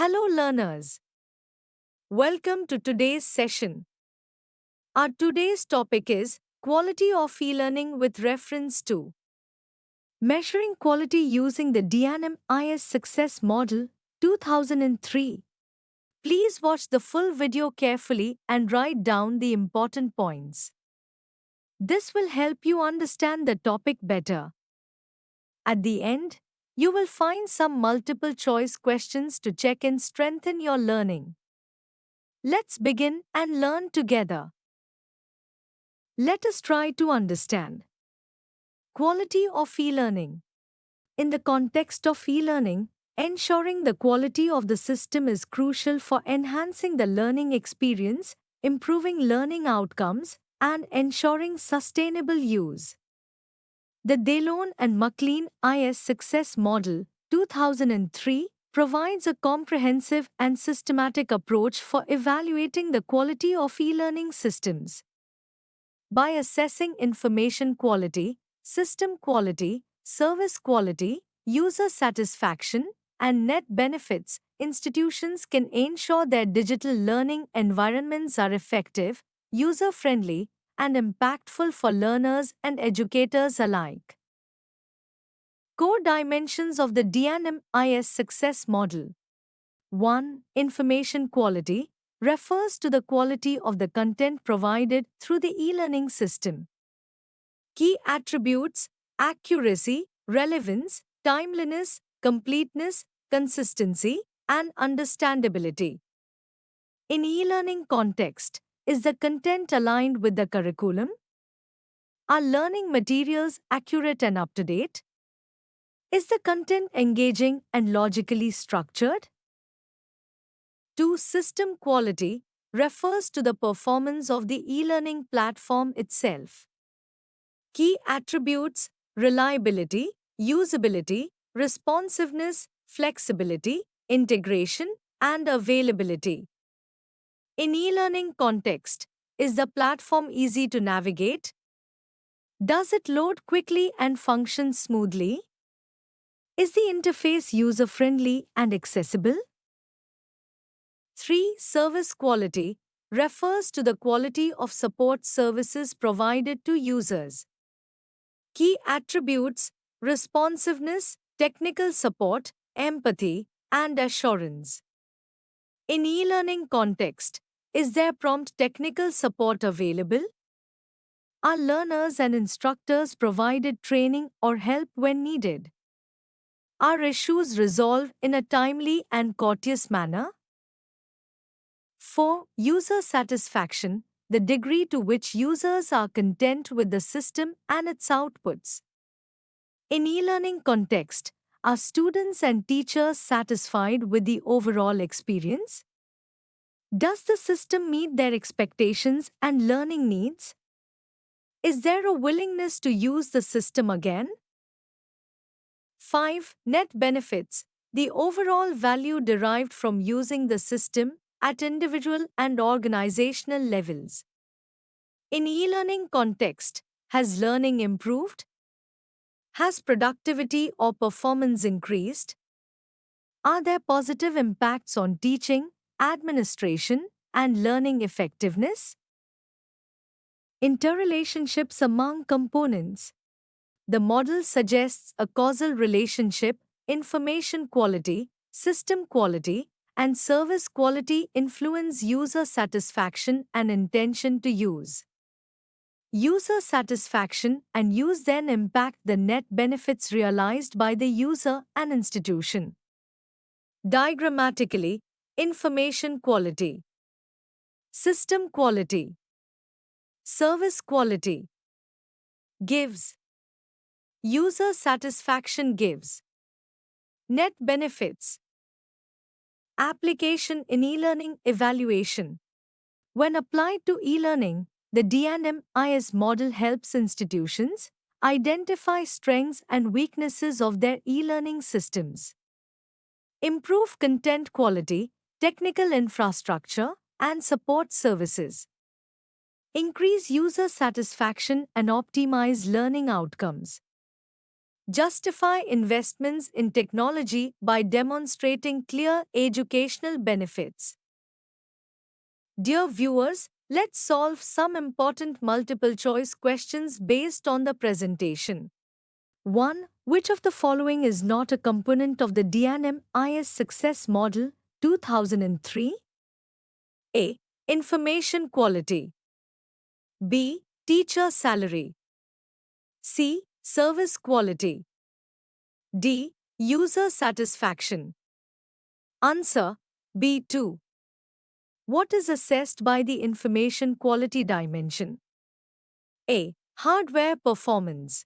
Hello, learners. Welcome to today's session. Our today's topic is quality of e-learning with reference to measuring quality using the DNM-IS Success Model 2003. Please watch the full video carefully and write down the important points. This will help you understand the topic better. At the end, you will find some multiple choice questions to check and strengthen your learning. Let's begin and learn together. Let us try to understand quality of e-learning. In the context of e-learning, ensuring the quality of the system is crucial for enhancing the learning experience, improving learning outcomes, and ensuring sustainable use. The Delon and McLean IS Success Model 2003 provides a comprehensive and systematic approach for evaluating the quality of e-learning systems. By assessing information quality, system quality, service quality, user satisfaction, and net benefits, institutions can ensure their digital learning environments are effective, user-friendly, and impactful for learners and educators alike. Core dimensions of the DNM-IS Success Model. 1. Information quality refers to the quality of the content provided through the e-learning system. Key attributes: accuracy, relevance, timeliness, completeness, consistency, and understandability. In e-learning context, is the content aligned with the curriculum? Are learning materials accurate and up-to-date? Is the content engaging and logically structured? 2. System quality refers to the performance of the e-learning platform itself. Key attributes: reliability, usability, responsiveness, flexibility, integration, and availability. In e-learning context, is the platform easy to navigate? Does it load quickly and function smoothly? Is the interface user-friendly and accessible? 3. Service quality refers to the quality of support services provided to users. Key attributes: responsiveness, technical support, empathy, and assurance. In e-learning context, is there prompt technical support available? Are learners and instructors provided training or help when needed? Are issues resolved in a timely and courteous manner? 4. User satisfaction, the degree to which users are content with the system and its outputs. In e-learning context, are students and teachers satisfied with the overall experience? Does the system meet their expectations and learning needs? Is there a willingness to use the system again? 5. Net benefits, the overall value derived from using the system at individual and organizational levels. In e-learning context, has learning improved? Has productivity or performance increased? Are there positive impacts on teaching, administration, and learning effectiveness? Interrelationships among components. The model suggests a causal relationship: information quality, system quality, and service quality influence user satisfaction and intention to use. User satisfaction and use then impact the net benefits realized by the user and institution. Diagrammatically, information quality, system quality, service quality gives, user satisfaction gives, net benefits. Application in e-learning evaluation. When applied to e-learning, the DNM-IS model helps institutions identify strengths and weaknesses of their e-learning systems, improve content quality, technical infrastructure, and support services, increase user satisfaction, and optimize learning outcomes. Justify investments in technology by demonstrating clear educational benefits. Dear viewers, let's solve some important multiple choice questions based on the presentation. 1. Which of the following is not a component of the DNMIS Success Model 2003? A. Information quality. B. Teacher salary. C. Service quality. D. User satisfaction. Answer B2. What is assessed by the information quality dimension? A. Hardware performance.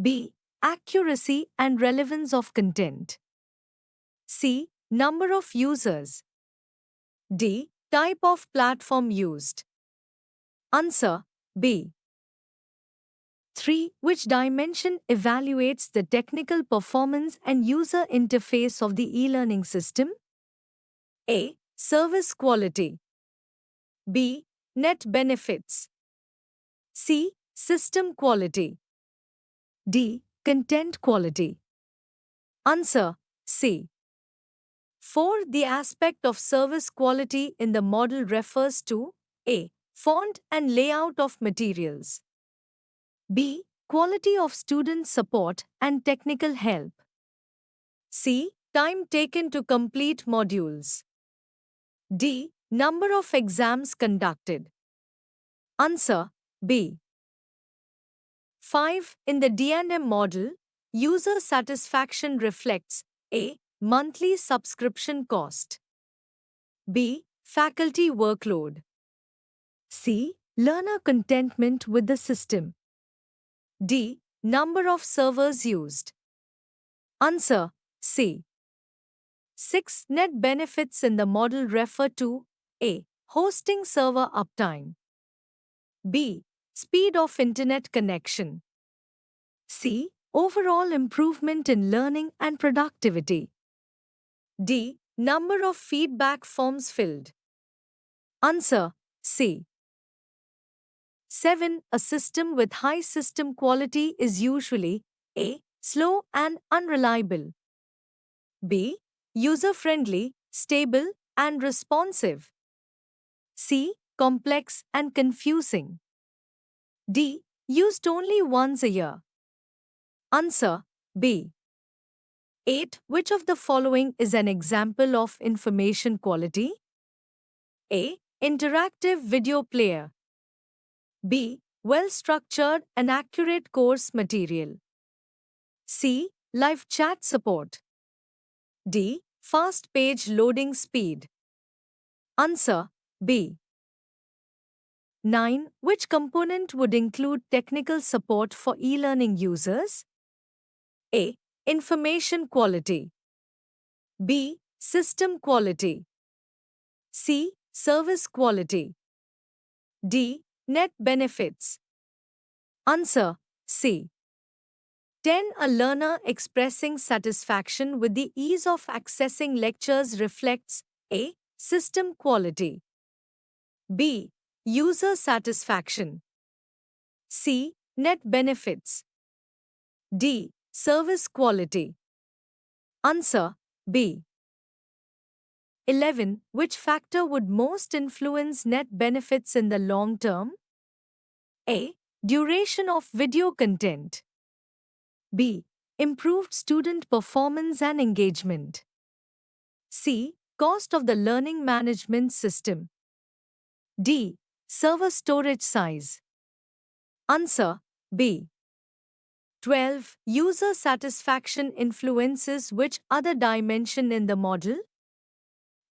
B. Accuracy and relevance of content. C. Number of users. D. Type of platform used. Answer B. 3. Which dimension evaluates the technical performance and user interface of the e-learning system? A. Service quality. B. Net benefits. C. System quality. D. Content quality. Answer C. 4. The aspect of service quality in the model refers to A. Font and layout of materials. B. Quality of student support and technical help. C. Time taken to complete modules. D. Number of exams conducted. Answer B. 5. In the D&M model, user satisfaction reflects A. Monthly subscription cost. B. Faculty workload. C. Learner contentment with the system. D. Number of servers used. Answer C. 6. Net benefits in the model refer to A. Hosting server uptime. B. Speed of internet connection. C. Overall improvement in learning and productivity. D. Number of feedback forms filled. Answer C. 7. A system with high system quality is usually A. Slow and unreliable. B. User-friendly, stable, and responsive. C. Complex and confusing. D. Used only once a year. Answer B. 8. Which of the following is an example of information quality? A. Interactive video player. B. Well-structured and accurate course material. C. Live chat support. D. Fast page loading speed. Answer B. 9. Which component would include technical support for e-learning users? A. Information quality. B. System quality. C. Service quality. D. Net benefits. Answer C. 10. A learner expressing satisfaction with the ease of accessing lectures reflects A. System quality. B. User satisfaction. C. Net benefits. D. Service quality. Answer B. 11. Which factor would most influence net benefits in the long term? A. Duration of video content. B. Improved student performance and engagement. C. Cost of the learning management system. D. Server storage size. Answer B. 12. User satisfaction influences which other dimension in the model?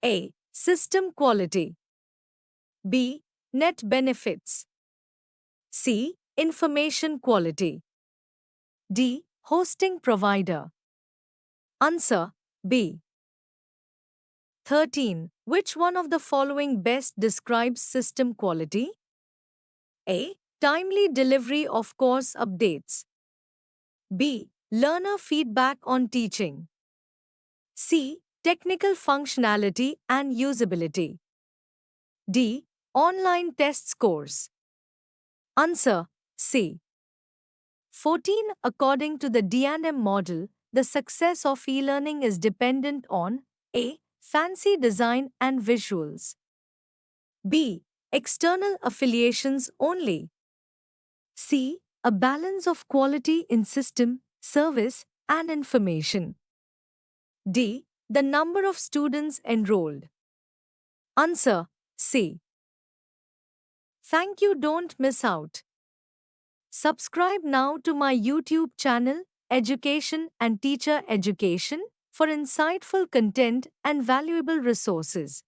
A. System quality. B. Net benefits. C. Information quality. D. Hosting provider. Answer B. 13. Which one of the following best describes system quality? A. Timely delivery of course updates. B. Learner feedback on teaching. C. Technical functionality and usability. D. Online test scores. Answer C. 14. According to the D&M model, the success of e-learning is dependent on A. Fancy design and visuals. B. External affiliations only. C. A balance of quality in system, service, and information. D. The number of students enrolled. Answer C. Thank you, don't miss out. Subscribe now to my YouTube channel, Education and Teacher Education, for insightful content and valuable resources.